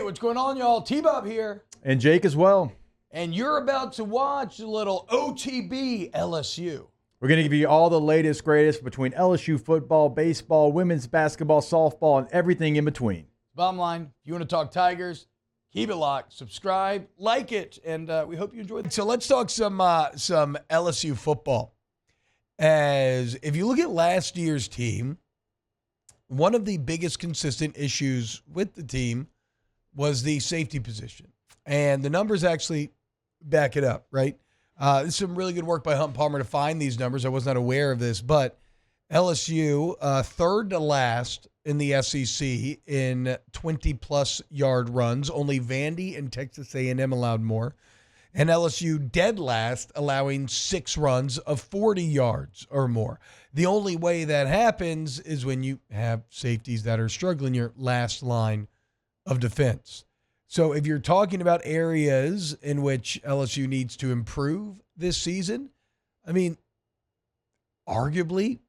what's going on, y'all? T-Bob here. And Jake as well. And you're about to watch a little OTB LSU. We're going to give you all the latest, greatest between LSU football, baseball, women's basketball, softball, and everything in between. Bottom line, if you want to talk Tigers, keep it locked, subscribe, like it, and we hope you enjoy it. So let's talk some LSU football. As if you look at last year's team, one of the biggest consistent issues with the team was the safety position. And the numbers actually back it up, right? This is some really good work by Hunt Palmer to find these numbers. I was not aware of this, but LSU, third to last in the SEC in 20-plus yard runs. Only Vandy and Texas A&M allowed more. And LSU dead last, allowing 6 runs of 40 yards or more. The only way that happens is when you have safeties that are struggling, your last line of defense. So if you're talking about areas in which LSU needs to improve this season, I mean, arguably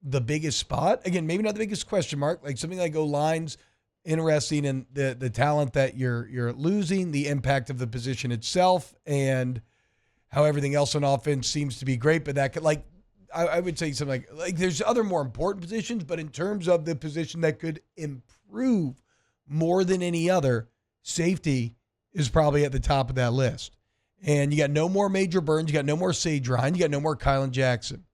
the biggest spot, again, maybe not the biggest question mark, like something like O-line's interesting in the talent that you're losing, the impact of the position itself, and how everything else on offense seems to be great. But that could, like, I would say something like there's other more important positions, but in terms of the position that could improve more than any other, safety is probably at the top of that list. And you got no more Major Burns, you got no more Sage Ryan, you got no more Kylan Jackson.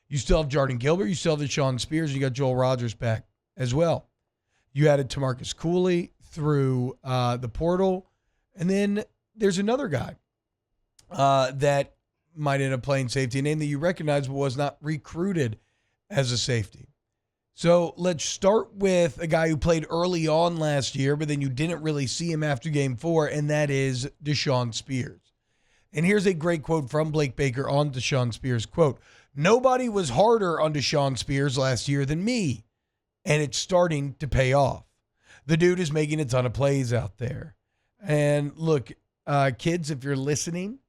You still have Jordan Gilbert, you still have Deshawn Spears, and you got Joel Rogers back as well. You added Tamarcus Cooley through the portal. And then there's another guy that might end up playing safety, a name that you recognize but was not recruited as a safety. So let's start with a guy who played early on last year, but then you didn't really see him after game 4, and that is Deshawn Spears. And here's a great quote from Blake Baker on Deshawn Spears. Quote, "Nobody was harder on Deshawn Spears last year than me, and it's starting to pay off. The dude is making a ton of plays out there." And look, kids, if you're listening,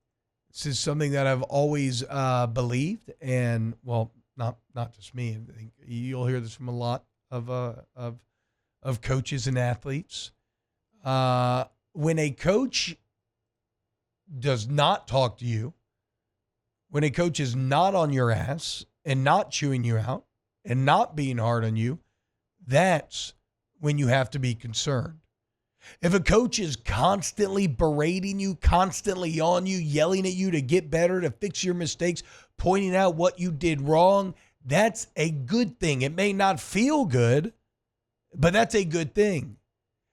this is something that I've always believed, and well, not just me. I think you'll hear this from a lot of coaches and athletes. When a coach does not talk to you, when a coach is not on your ass and not chewing you out and not being hard on you, that's when you have to be concerned. If a coach is constantly berating you, constantly on you, yelling at you to get better, to fix your mistakes, pointing out what you did wrong, that's a good thing. It may not feel good, but that's a good thing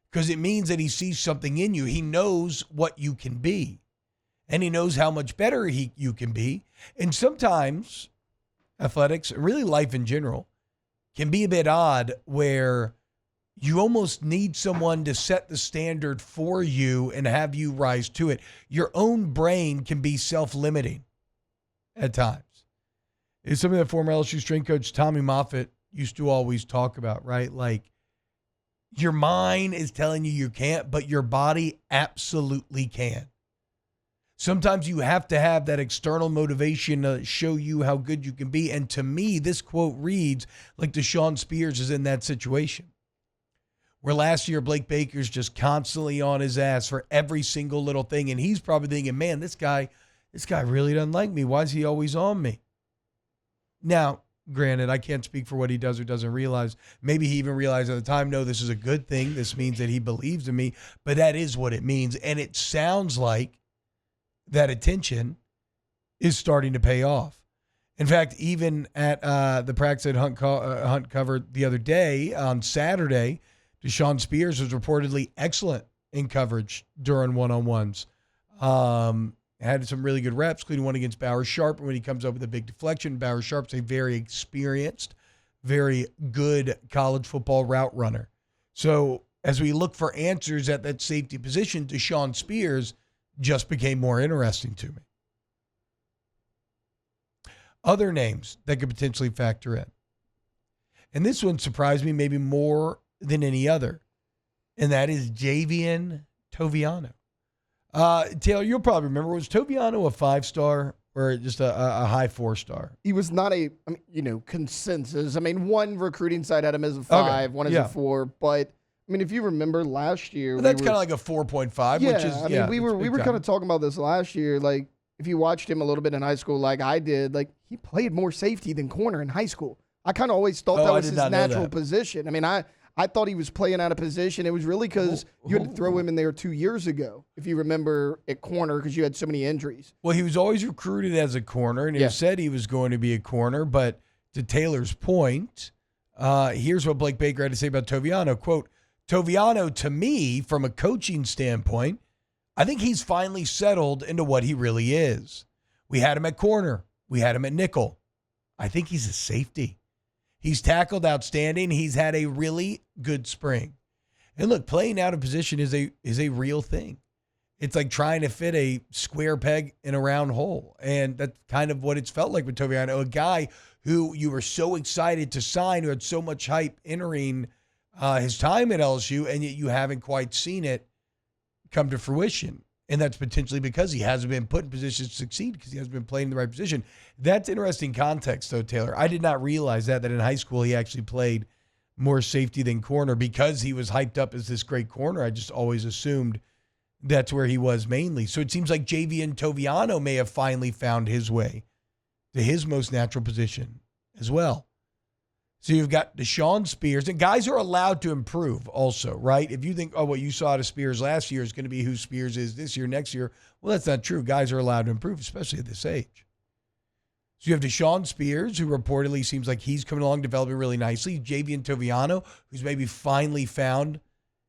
because it means that he sees something in you. He knows what you can be, and he knows how much better you can be. And sometimes athletics, really life in general, can be a bit odd where you almost need someone to set the standard for you and have you rise to it. Your own brain can be self-limiting at times. It's something that former LSU strength coach Tommy Moffitt used to always talk about, right? Like, your mind is telling you you can't, but your body absolutely can. Sometimes you have to have that external motivation to show you how good you can be. And to me, this quote reads like Deshawn Spears is in that situation. Where last year, Blake Baker's just constantly on his ass for every single little thing. And he's probably thinking, man, this guy really doesn't like me. Why is he always on me? Now, granted, I can't speak for what he does or doesn't realize. Maybe he even realized at the time, no, this is a good thing. This means that he believes in me. But that is what it means. And it sounds like that attention is starting to pay off. In fact, even at the practice that Hunt covered the other day, on Saturday, Deshawn Spears was reportedly excellent in coverage during one-on-ones. Had some really good reps, including one against Bauer Sharp. And when he comes up with a big deflection, Bauer Sharp's a very experienced, very good college football route runner. So as we look for answers at that safety position, Deshawn Spears just became more interesting to me. Other names that could potentially factor in. And this one surprised me maybe more than any other, and that is Javian Toviano. Taylor, you'll probably remember, was Toviano a 5-star or just a high 4-star? He was not consensus. I mean, one recruiting site had him as a 5, one as a 4, but I mean, if you remember last year, But that's kind of like a 4.5, yeah, which is I mean, we were kind of talking about this last year. Like, if you watched him a little bit in high school, like I did, like he played more safety than corner in high school. I kind of always thought that was his natural position. I mean, I thought he was playing out of position. It was really because you had to throw him in there 2 years ago, if you remember, at corner because you had so many injuries. Well, he was always recruited as a corner, and he said he was going to be a corner. But to Taylor's point, here's what Blake Baker had to say about Toviano. Quote, Toviano, to me, from a coaching standpoint, I think he's finally settled into what he really is. We had him at corner. We had him at nickel. I think he's a safety. He's tackled outstanding. He's had a really good spring. And look, playing out of position is a real thing. It's like trying to fit a square peg in a round hole. And that's kind of what it's felt like with Toviano, a guy who you were so excited to sign, who had so much hype entering his time at LSU, and yet you haven't quite seen it come to fruition. And that's potentially because he hasn't been put in position to succeed because he hasn't been playing in the right position. That's interesting context, though, Taylor. I did not realize that in high school he actually played more safety than corner because he was hyped up as this great corner. I just always assumed that's where he was mainly. So it seems like Javian Toviano may have finally found his way to his most natural position as well. So you've got Deshawn Spears, and guys are allowed to improve also, right? If you think, what you saw out of Spears last year is going to be who Spears is this year, next year, well, that's not true. Guys are allowed to improve, especially at this age. So you have Deshawn Spears, who reportedly seems like he's coming along, developing really nicely. Javian Toviano, who's maybe finally found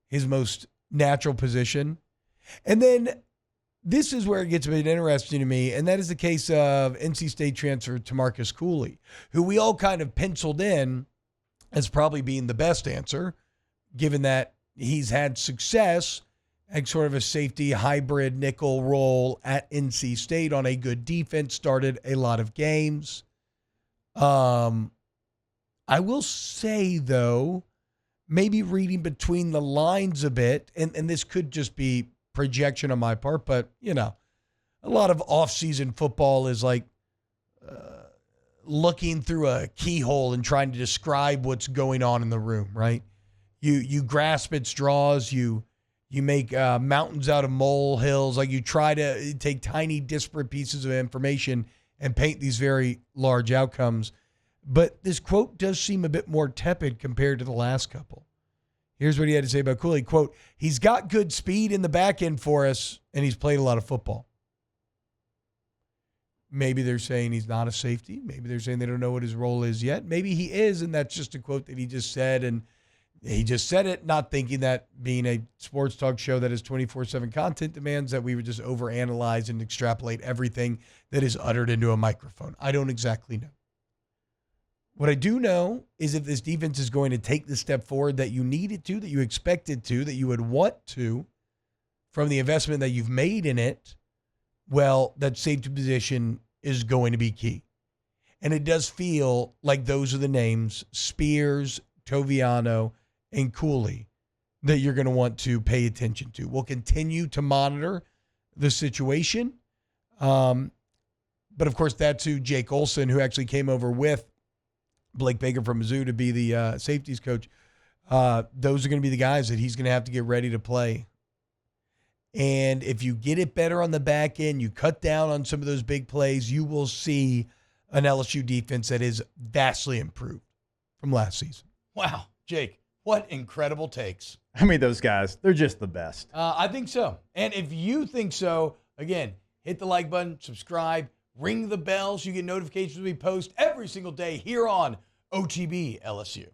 his most natural position. And then this is where it gets a bit interesting to me, and that is the case of NC State transfer Tamarcus Cooley, who we all kind of penciled in as probably being the best answer, given that he's had success at sort of a safety hybrid nickel role at NC State on a good defense, started a lot of games. I will say, though, maybe reading between the lines a bit, and this could just be projection on my part, but a lot of off-season football is like looking through a keyhole and trying to describe what's going on in the room, right? You grasp at straws, you make mountains out of molehills, like you try to take tiny disparate pieces of information and paint these very large outcomes. But this quote does seem a bit more tepid compared to the last couple. Here's what he had to say about Cooley. Quote, he's got good speed in the back end for us, and he's played a lot of football. Maybe they're saying he's not a safety. Maybe they're saying they don't know what his role is yet. Maybe he is, and that's just a quote that he just said, and he just said it, not thinking that being a sports talk show that has 24/7 content demands that we would just overanalyze and extrapolate everything that is uttered into a microphone. I don't exactly know. What I do know is if this defense is going to take the step forward that you need it to, that you expect it to, that you would want to, from the investment that you've made in it, well, that safety position is going to be key. And it does feel like those are the names, Spears, Toviano, and Cooley, that you're going to want to pay attention to. We'll continue to monitor the situation. But, of course, that's who Jake Olson, who actually came over with Blake Baker from Mizzou to be the safeties coach. Those are going to be the guys that he's going to have to get ready to play. And if you get it better on the back end, you cut down on some of those big plays, you will see an LSU defense that is vastly improved from last season. Wow, Jake, what incredible takes. I mean, those guys, they're just the best. I think so. And if you think so, again, hit the like button, subscribe, ring the bell so you get notifications when we post every single day here on OTB LSU.